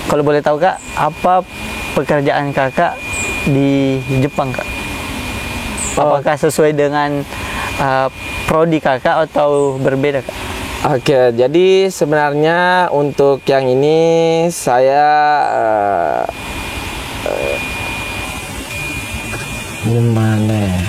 kalau boleh tahu Kak, apa pekerjaan Kakak di Jepang Kak? Apakah sesuai dengan prodi Kakak atau berbeda Kak? Oke, jadi sebenarnya untuk yang ini saya gimana ya?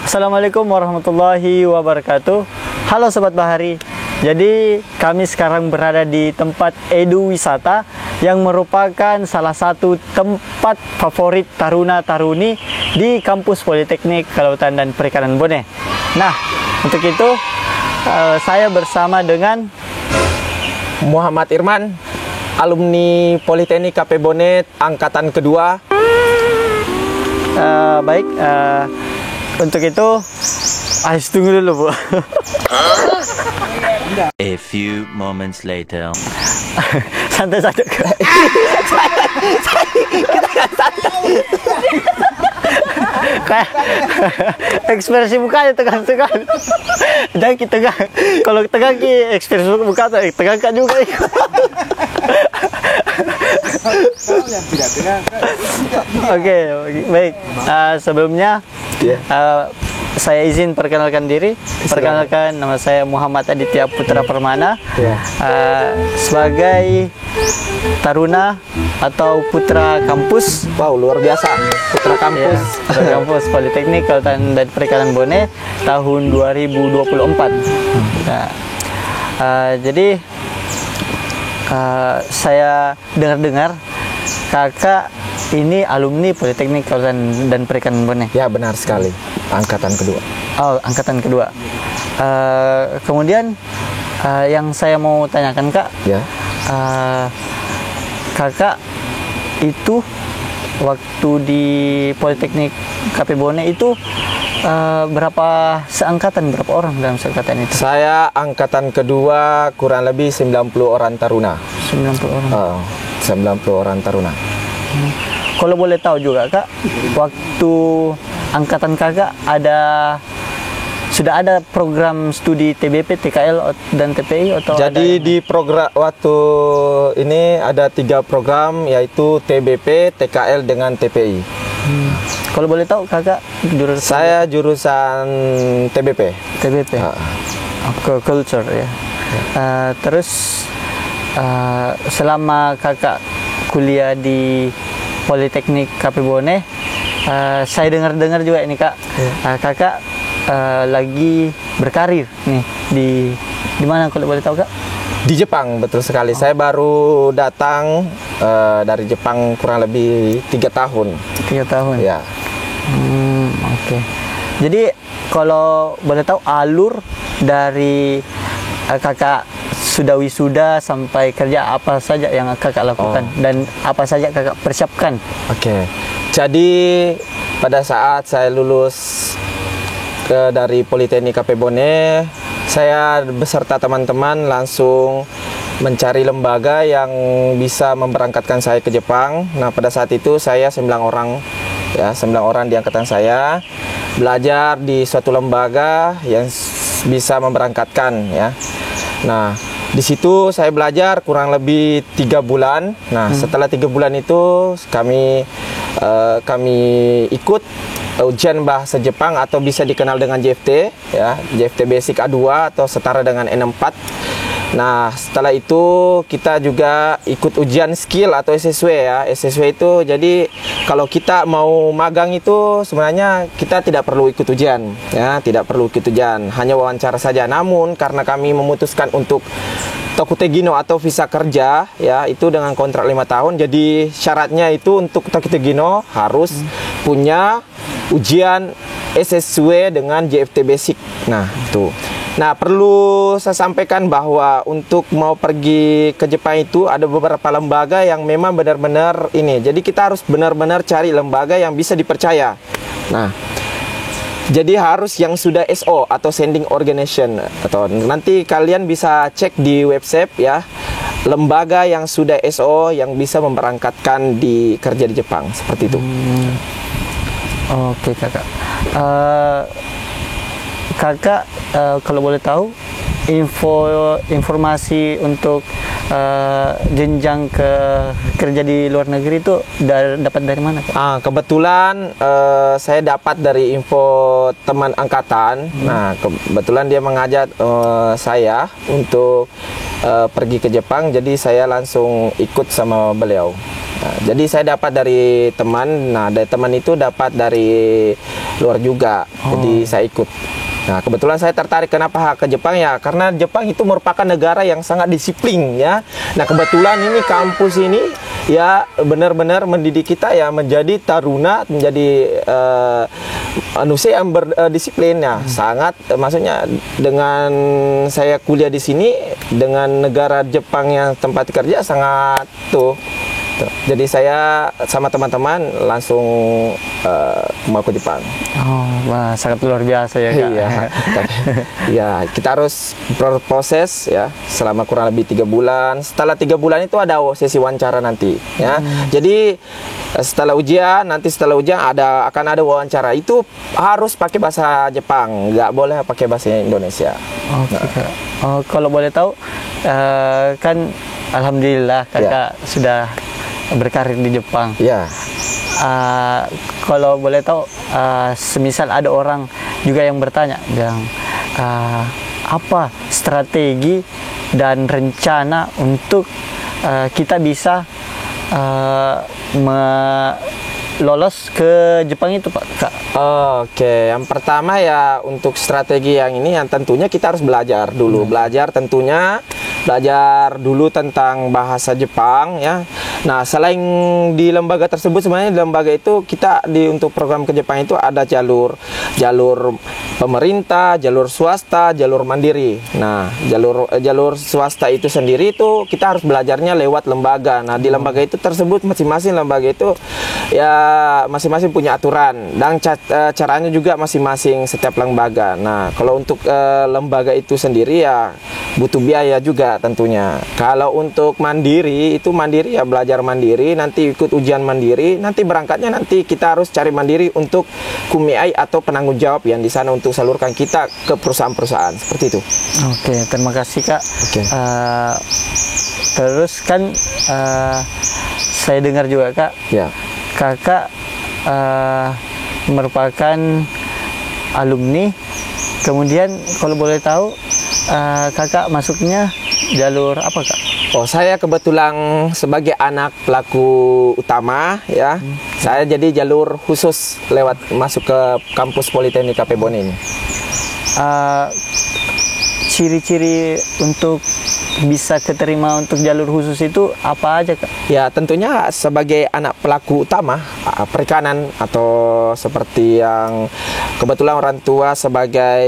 Assalamualaikum warahmatullahi wabarakatuh. Halo Sobat Bahari. Jadi kami sekarang berada di tempat Edu Wisata yang merupakan salah satu tempat favorit taruna-taruni di kampus Politeknik Kelautan dan Perikanan Bone. Nah, untuk itu saya bersama dengan Muhammad Irman, alumni Politeknik KP Bone angkatan kedua. Baik, untuk itu, tunggu dulu Bu. A few moments later. Santai-santai. Kita nggak santai. Kayak ekspresi mukanya tegang-tegang. Jangan kita tegang. Kalau tegang ekspresi muka tegang kan juga. Oke, baik. Sebelumnya saya izin perkenalkan diri. Perkenalkan, nama saya Muhammad Aditya Putra Permana. Sebagai taruna atau putra kampus. Wow, luar biasa. Putra kampus. Putra kampus Politeknik Kelautan dan Perikanan Bone tahun 2024. Nah, jadi saya dengar-dengar Kakak ini alumni Politeknik Kelautan dan Perikanan Bone. Ya, benar sekali. Angkatan kedua. Oh, angkatan kedua. Kemudian yang saya mau tanyakan Kak, Ya. Kakak itu waktu di Politeknik KP Bone itu berapa orang dalam seangkatan itu? Saya angkatan kedua, kurang lebih 90 orang taruna. 90 orang. 90 orang taruna. Kalau boleh tahu juga Kak, waktu angkatan Kakak sudah ada program studi TBP, TKL dan TPI atau Jadi di program waktu ini ada 3 program, yaitu TBP, TKL dengan TPI. Kalau boleh tahu Kakak jurusan? Saya jurusan TBP. TBP. Culture ya. Terus selama Kakak kuliah di Politeknik KP Bone, saya dengar juga ini Kak, Kakak lagi berkarir nih di mana kalau boleh tahu Kak? Di Jepang, betul sekali. Saya baru datang dari Jepang kurang lebih 3 tahun. 3 tahun. Ya. Oke. Jadi kalau boleh tahu alur dari Kakak sudah wisuda sampai kerja, apa saja yang Kakak lakukan dan apa saja Kakak persiapkan? Oke. Jadi pada saat saya lulus dari Politeknik KP Bone, saya beserta teman-teman langsung mencari lembaga yang bisa memberangkatkan saya ke Jepang. Nah, pada saat itu saya 9 orang, ya 9 orang di angkatan saya belajar di suatu lembaga yang bisa memberangkatkan, ya. Nah, di situ saya belajar kurang lebih 3 bulan. Nah, setelah 3 bulan itu kami ikut ujian bahasa Jepang atau bisa dikenal dengan JFT, ya, JFT Basic A2 atau setara dengan N4. Nah, setelah itu kita juga ikut ujian skill atau SSW, ya. SSW itu jadi kalau kita mau magang itu sebenarnya kita tidak perlu ikut ujian, ya, tidak perlu ikut ujian, hanya wawancara saja. Namun karena kami memutuskan untuk Tokutegino atau visa kerja, ya, itu dengan kontrak 5 tahun. Jadi syaratnya itu untuk Tokutegino harus punya ujian SSW dengan JFT Basic. Nah, itu. Nah, perlu saya sampaikan bahwa untuk mau pergi ke Jepang itu ada beberapa lembaga yang memang benar-benar ini. Jadi kita harus benar-benar cari lembaga yang bisa dipercaya. Nah, Jadi harus yang sudah SO atau sending organization, atau nanti kalian bisa cek di website ya, lembaga yang sudah SO yang bisa memberangkatkan di kerja di Jepang seperti itu. Oke kakak. Kakak kalau boleh tahu informasi untuk jenjang ke kerja di luar negeri itu dapat dari mana Kak? Kebetulan saya dapat dari info teman angkatan. Nah, kebetulan dia mengajak saya untuk pergi ke Jepang, jadi saya langsung ikut sama beliau. Nah, jadi saya dapat dari teman. Nah, dari teman itu dapat dari luar juga. Jadi saya ikut. Nah, kebetulan saya tertarik kenapa ke Jepang ya, karena Jepang itu merupakan negara yang sangat disiplin ya. Nah, kebetulan ini kampus ini ya benar-benar mendidik kita ya menjadi taruna, menjadi manusia yang berdisiplin ya. Sangat maksudnya dengan saya kuliah di sini dengan negara Jepang yang tempat kerja sangat tuh. Jadi saya sama teman-teman langsung mau ke Jepang. Wah, sangat luar biasa ya Kak. Iya, ya kita harus berproses ya selama kurang lebih 3 bulan. Setelah 3 bulan itu ada sesi wawancara nanti ya. Jadi setelah ujian akan ada wawancara, itu harus pakai bahasa Jepang, nggak boleh pakai bahasa Indonesia. Oke Kak. Kalau boleh tahu kan alhamdulillah Kakak sudah berkarir di Jepang. Ya. Kalau boleh tahu, semisal ada orang juga yang bertanya, apa strategi dan rencana untuk kita bisa lolos ke Jepang itu Pak Kak? Oke, yang pertama ya untuk strategi yang ini yang tentunya kita harus belajar dulu. Belajar dulu tentang bahasa Jepang ya. Nah, selain di lembaga tersebut, sebenarnya di lembaga itu kita untuk program ke Jepang itu ada jalur pemerintah, jalur swasta, jalur mandiri. Nah, jalur swasta itu sendiri itu kita harus belajarnya lewat lembaga. Nah, di lembaga itu tersebut masing-masing lembaga itu ya masing-masing punya aturan dan caranya juga masing-masing setiap lembaga. Nah, kalau untuk lembaga itu sendiri ya butuh biaya juga tentunya. Kalau untuk mandiri itu ya belajar mandiri, nanti ikut ujian mandiri, nanti berangkatnya nanti kita harus cari mandiri untuk kumiai atau penanggung jawab yang di sana untuk salurkan kita ke perusahaan-perusahaan seperti itu. Oke, terima kasih Kak. Oke. Terus kan saya dengar juga Kak, Ya. Kakak merupakan alumni. Kemudian kalau boleh tahu Kakak masuknya jalur apa Kak? Saya kebetulan sebagai anak pelaku utama ya. Saya jadi jalur khusus lewat masuk ke kampus Politeknik Kapebon ini. Ciri-ciri untuk bisa keterima untuk jalur khusus itu apa aja Kak? Ya tentunya sebagai anak pelaku utama perikanan, atau seperti yang kebetulan orang tua sebagai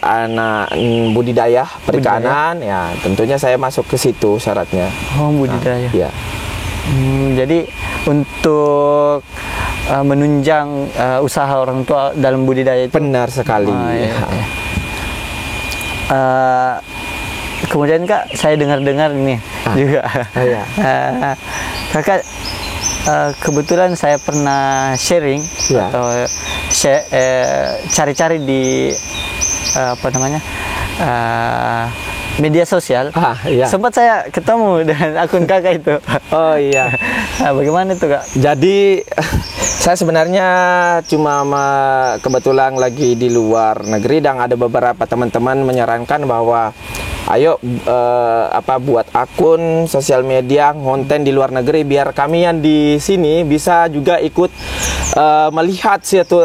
anak budidaya perikanan, ya tentunya saya masuk ke situ syaratnya. Budidaya. Ya. Jadi untuk menunjang usaha orang tua dalam budidaya itu. Benar sekali. Iya. Kemudian Kak, saya dengar-dengar ini juga. Iya. Kakak, kebetulan saya pernah sharing atau cari-cari di media sosial. Iya. Sempat saya ketemu dengan akun Kakak itu. Oh iya. Bagaimana itu Kak? Jadi saya sebenarnya cuma kebetulan lagi di luar negeri dan ada beberapa teman-teman menyarankan bahwa ayo buat akun sosial media konten di luar negeri biar kami yang di sini bisa juga ikut melihat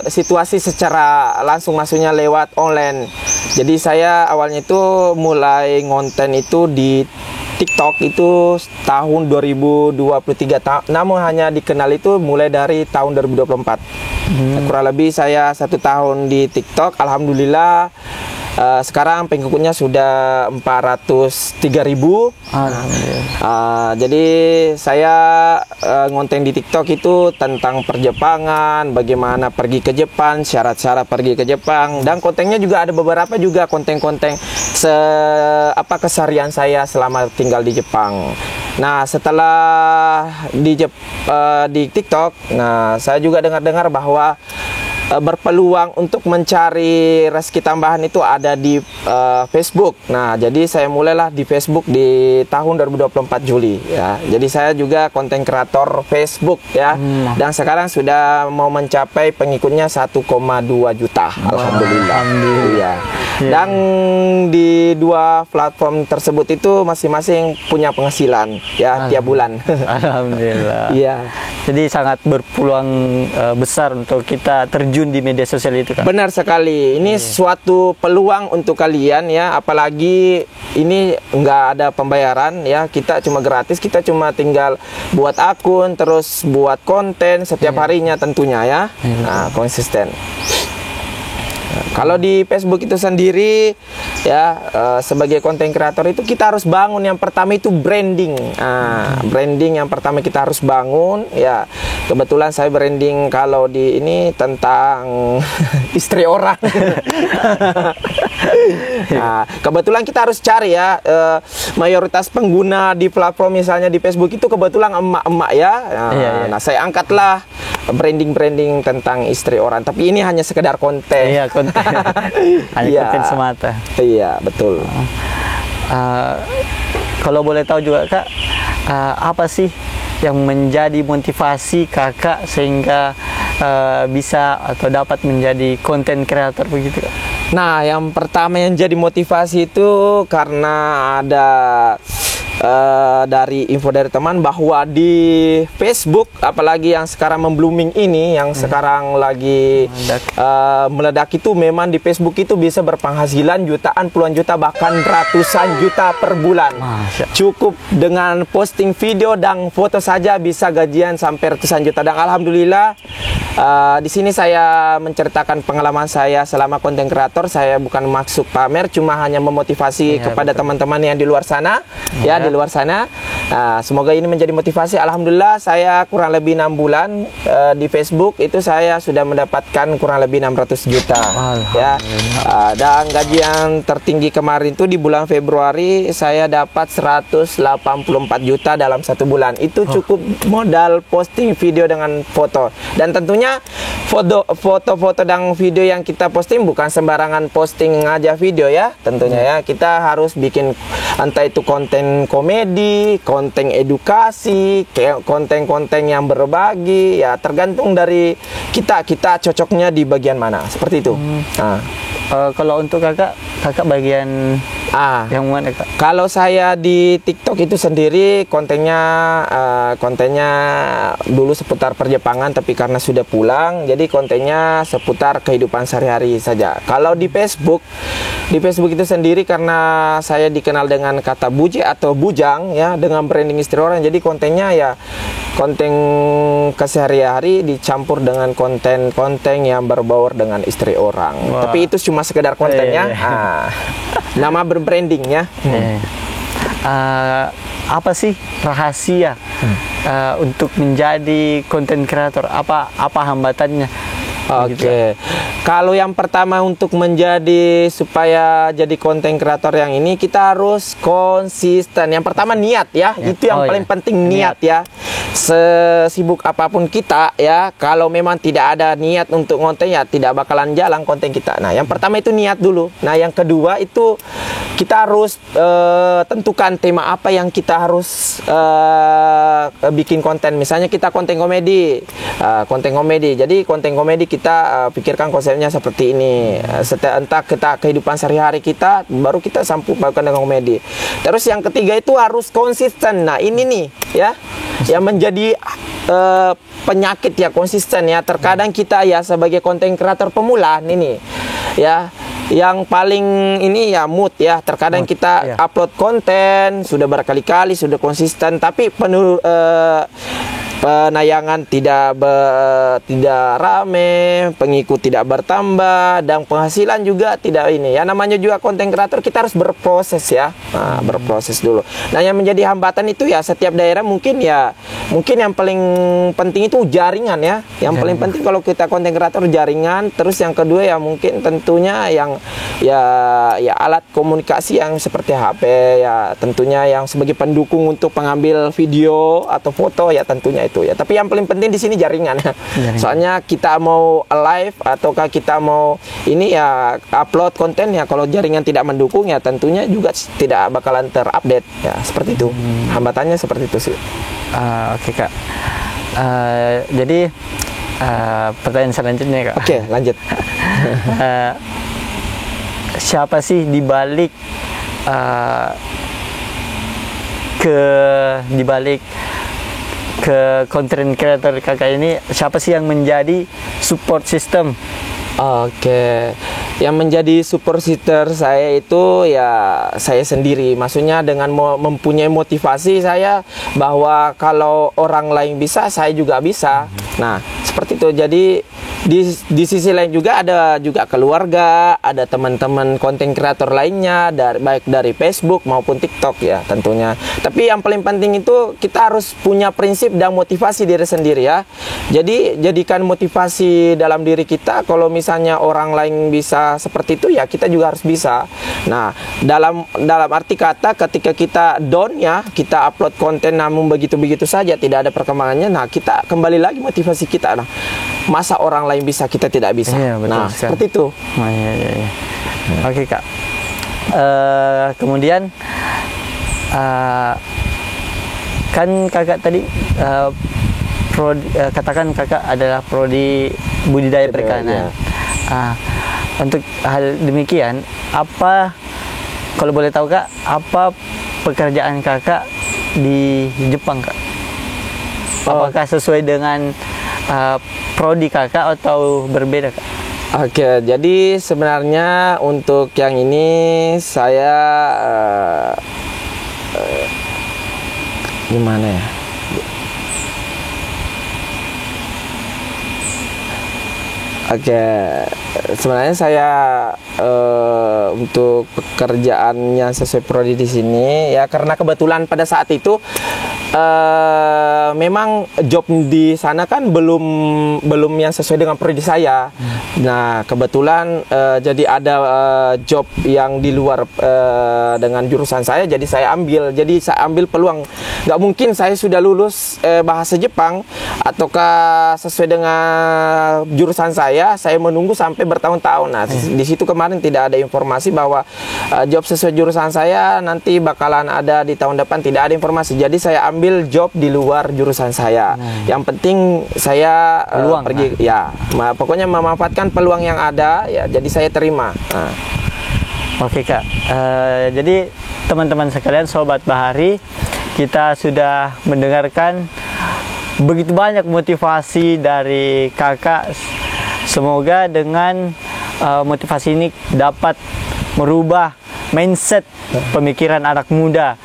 situasi secara langsung, maksudnya lewat online. Jadi saya awalnya itu mulai ngonten itu di TikTok itu tahun 2023, namun hanya dikenal itu mulai dari tahun 2024. Kurang lebih saya 1 tahun di TikTok. Alhamdulillah Sekarang pengikutnya sudah 403.000. Alhamdulillah. Jadi saya ngonten di TikTok itu tentang perjepangan, bagaimana pergi ke Jepang, syarat-syarat pergi ke Jepang, dan kontennya juga ada beberapa juga konten-konten keseharian saya selama tinggal di Jepang. Nah, setelah di TikTok, nah saya juga dengar-dengar bahwa berpeluang untuk mencari rezeki tambahan itu ada di Facebook. Nah, jadi saya mulailah di Facebook di tahun 2024 Juli ya. Jadi saya juga konten kreator Facebook ya. Dan sekarang sudah mau mencapai pengikutnya 1,2 juta. Alhamdulillah. Iya. Dan di dua platform tersebut itu masing-masing punya penghasilan ya tiap bulan. Alhamdulillah. Iya. Jadi sangat berpeluang besar untuk kita terjun di media sosial itu, Kak. Benar sekali. Ini suatu peluang untuk kalian ya, apalagi ini nggak ada pembayaran ya. Kita cuma gratis, kita cuma tinggal buat akun, terus buat konten setiap harinya tentunya ya. Nah, konsisten. Kalau di Facebook itu sendiri ya, sebagai konten kreator itu kita harus bangun yang pertama itu branding. Branding yang pertama kita harus bangun ya. Kebetulan saya branding kalau di ini tentang istri orang. Nah, kebetulan kita harus cari ya, mayoritas pengguna di platform misalnya di Facebook itu kebetulan emak-emak ya. Nah, saya angkatlah branding tentang istri orang, tapi ini hanya sekedar konten. Iya, konten. Hanya konten semata. Iya, betul. Kalau boleh tahu juga, Kak, apa sih yang menjadi motivasi Kakak sehingga bisa atau dapat menjadi konten kreator begitu, Kak? Nah, yang pertama yang jadi motivasi itu karena ada dari info dari teman bahwa di Facebook, apalagi yang sekarang memblooming ini, yang sekarang lagi meledak itu, memang di Facebook itu bisa berpenghasilan jutaan, puluhan juta, bahkan ratusan juta per bulan. Cukup dengan posting video dan foto saja bisa gajian sampai ratusan juta. Dan alhamdulillah di sini saya menceritakan pengalaman saya selama konten kreator. Saya bukan maksud pamer, cuma hanya memotivasi kepada teman-teman yang di luar sana ya, di luar sana. Semoga ini menjadi motivasi. Alhamdulillah saya kurang lebih 6 bulan di Facebook itu saya sudah mendapatkan kurang lebih 600 juta ya. Dan gaji yang tertinggi kemarin itu di bulan Februari saya dapat 184 juta dalam 1 bulan. Itu cukup modal posting video dengan foto. Dan tentunya foto-foto dan video yang kita posting bukan sembarangan posting aja video ya, tentunya ya. Kita harus bikin entah itu konten komedi, konten edukasi, konten-konten yang berbagi ya, tergantung dari kita cocoknya di bagian mana, seperti itu. Kalau untuk kakak bagian yang mana, Kak? Kalau saya di TikTok itu sendiri kontennya dulu seputar perjepangan, tapi karena sudah pulang jadi kontennya seputar kehidupan sehari-hari saja. Kalau di Facebook itu sendiri karena saya dikenal dengan kata buje atau bujang ya, dengan branding istri orang, jadi kontennya ya konten kesehari-hari dicampur dengan konten-konten yang berbaur dengan istri orang. Tapi itu cuma sekedar kontennya. Nama berbrandingnya. Apa sih rahasia untuk menjadi konten kreator? Apa hambatannya? Oke. Kalau yang pertama untuk supaya jadi konten kreator yang ini, kita harus konsisten. Yang pertama niat ya. Itu yang paling penting, niat ya. Sesibuk apapun kita ya, kalau memang tidak ada niat untuk konten ya tidak bakalan jalan konten kita. Nah, yang pertama itu niat dulu. Nah, yang kedua itu kita harus tentukan tema apa yang kita harus bikin konten. Misalnya kita konten komedi. Jadi konten komedi kita pikirkan konsepnya seperti ini. Entah kita kehidupan sehari-hari kita, baru kita sambungkan dengan komedi. Terus yang ketiga itu harus konsisten. Nah, ini nih ya, yang menjadi penyakit ya, konsisten ya. Terkadang kita ya sebagai konten kreator pemula ini ya, yang paling ini ya mood ya. Terkadang kita upload konten sudah berkali-kali, sudah konsisten, tapi penayangan tidak rame, pengikut tidak bertambah, dan penghasilan juga tidak ini. Ya namanya juga konten kreator, kita harus berproses ya. Nah, berproses dulu. Nah, yang menjadi hambatan itu ya setiap daerah mungkin yang paling penting itu jaringan ya. Yang paling penting kalau kita konten kreator jaringan, terus yang kedua ya mungkin tentunya yang ya alat komunikasi yang seperti HP ya, tentunya yang sebagai pendukung untuk pengambil video atau foto ya tentunya itu ya. Tapi yang paling penting di sini jaringan. Soalnya kita mau live ataukah kita mau ini ya upload konten ya, kalau jaringan tidak mendukung ya tentunya juga tidak bakalan terupdate ya, seperti itu. Hambatannya seperti itu sih. Oke Kak. Jadi pertanyaan selanjutnya Kak. Oke, lanjut. Siapa sih dibalik ke content creator Kakak ini, siapa sih yang menjadi support system? Oke, yang menjadi support system saya itu ya saya sendiri. Maksudnya dengan mempunyai motivasi saya bahwa kalau orang lain bisa, saya juga bisa. Nah, seperti itu. Jadi di sisi lain juga ada juga keluarga, ada teman-teman konten kreator lainnya, baik dari Facebook maupun TikTok ya tentunya. Tapi yang paling penting itu kita harus punya prinsip dan motivasi diri sendiri ya. Jadi jadikan motivasi dalam diri kita, kalau misalnya orang lain bisa seperti itu ya kita juga harus bisa. Nah, dalam arti kata ketika kita down ya, kita upload konten namun begitu-begitu saja tidak ada perkembangannya, nah kita kembali lagi motivasi kita. Nah, masa orang lain bisa, kita tidak bisa. Iya, betul nah, sekali. seperti itu. Iya. Oke Kak. Kemudian kan Kakak tadi katakan Kakak adalah prodi budidaya perikanan. Untuk hal demikian, apa kalau boleh tahu Kak, apa pekerjaan Kakak di Jepang Kak? Apakah sesuai dengan prodi Kakak atau berbeda Kak? Oke, jadi sebenarnya untuk yang ini saya gimana ya? Oke, sebenarnya saya untuk pekerjaannya sesuai prodi di sini ya karena kebetulan pada saat itu memang job di sana kan belum yang sesuai dengan prodi saya. Nah, kebetulan jadi ada job yang di luar dengan jurusan saya, jadi saya ambil. Jadi saya ambil peluang. Nggak mungkin saya sudah lulus bahasa Jepang ataukah sesuai dengan jurusan saya menunggu sampai bertahun-tahun. Nah, di situ kemarin tidak ada informasi bahwa job sesuai jurusan saya nanti bakalan ada di tahun depan, tidak ada informasi. Jadi saya ambil job di luar jurusan saya. Yang penting saya pergi ya, pokoknya memanfaatkan peluang yang ada ya. Jadi saya terima. Oke Kak. Jadi teman-teman sekalian, Sobat Bahari, kita sudah mendengarkan begitu banyak motivasi dari Kakak. Semoga dengan motivasi ini dapat merubah mindset pemikiran anak muda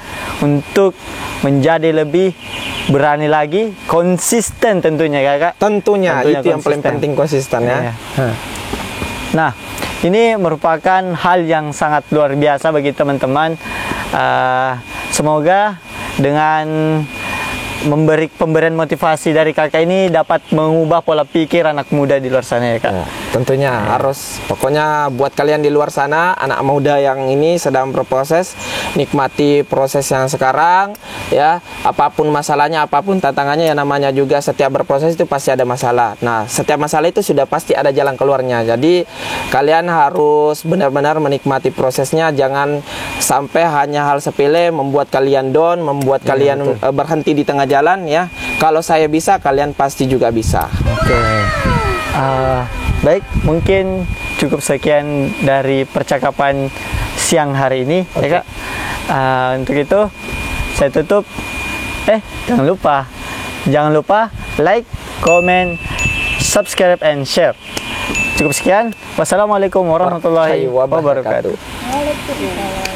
untuk menjadi lebih berani lagi, konsisten tentunya Kakak. Tentunya itu yang paling penting, konsisten ya. Nah, ini merupakan hal yang sangat luar biasa bagi teman-teman. Semoga dengan pemberian motivasi dari Kakak ini dapat mengubah pola pikir anak muda di luar sana ya Kak. Tentunya harus, pokoknya buat kalian di luar sana, anak muda yang ini sedang berproses, nikmati proses yang sekarang ya. Apapun masalahnya, apapun tantangannya, yang namanya juga setiap berproses itu pasti ada masalah. Nah, setiap masalah itu sudah pasti ada jalan keluarnya. Jadi kalian harus benar-benar menikmati prosesnya, jangan sampai hanya hal sepele membuat kalian down, membuat kalian berhenti di tengah jalan ya. Kalau saya bisa, kalian pasti juga bisa. Oke. Baik, mungkin cukup sekian dari percakapan siang hari ini ya Kak. Untuk itu saya tutup. Jangan lupa like, comment, subscribe, and share. Cukup sekian. Wassalamualaikum warahmatullahi wabarakatuh. Waalaikumsalam.